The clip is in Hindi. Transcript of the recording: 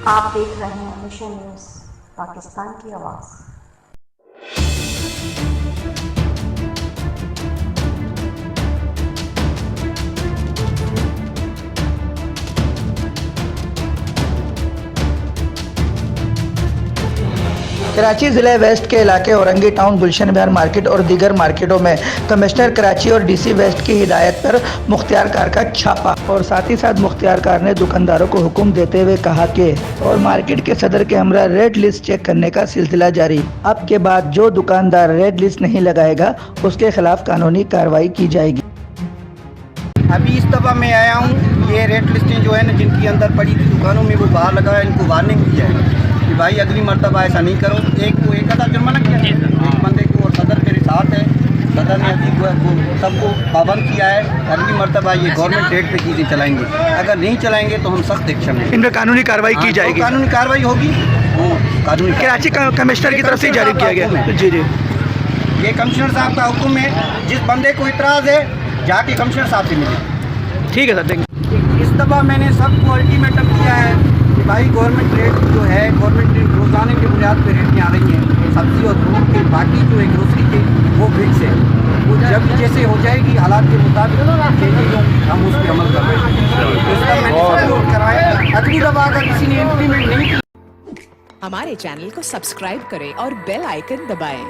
आप देख रहे हैं मिशन न्यूज़, पाकिस्तान की आवाज़। कराची ज़िले वेस्ट के इलाके औरंगी टाउन, गुलशन विहार मार्केट और दीगर मार्केटों में कमिश्नर कराची और डीसी वेस्ट की हिदायत पर मुख्तियार कार का छापा। और साथ ही साथ मुख्तियार कार ने दुकानदारों को हुक्म देते हुए कहा कि और मार्केट के सदर के हमरा रेड लिस्ट चेक करने का सिलसिला जारी। अब के बाद जो दुकानदार रेड लिस्ट नहीं लगाएगा उसके खिलाफ कानूनी कार्रवाई की जाएगी। अभी इस दफ़ा मैं आया हूँ, ये रेड लिस्टें जो है ना जिनकी अंदर पड़ी थी दुकानों में वो बाहर लगा है, इनको वार्निंग दी है कि भाई अगली मरतबा ऐसा नहीं करो। एक को 1000 जुर्माना किया है एक बंदे को, और सदर मेरे साथ है, सदर ने अभी वो सबको पाबंद किया है। अगली मरतबा ये गवर्नमेंट रेट पे चीज़ें चलाएंगे, अगर नहीं चलाएंगे तो हम सख्त एक्शन लेंगे, इन पर कानूनी कार्रवाई की जाएगी। कानूनी कार्रवाई होगी, वो कानूनी कराची कमिश्नर की तरफ से जारी किया गया। जी जी, ये कमिश्नर साहब का हुक्म है, जिस बंदे को इतराज़ है जाके कमिश्नर साहब से मिले। ठीक है सर, थैंक यू। इस दफ़ा मैंने सबको अल्टीमेटम किया है कि भाई गवर्नमेंट रेट जो है, गवर्नमेंट रेट रोज़ाने की बुनियाद पर रेटें आ रही हैं सब्ज़ी और फ्रूट के, बाकी जो है ग्रोसरी के वो फिक्स है। वो जब जैसे हो जाएगी हालात के मुताबिक चेंजिंग होंगी, हम उस पर अमल कर रहे हैं। इसका मैंने सब नोट कराया। अगली दफ़ा अगर किसी ने इम्प्लीमेंट नहीं की, हमारे चैनल को सब्सक्राइब करें और बेल आइकन दबाएं।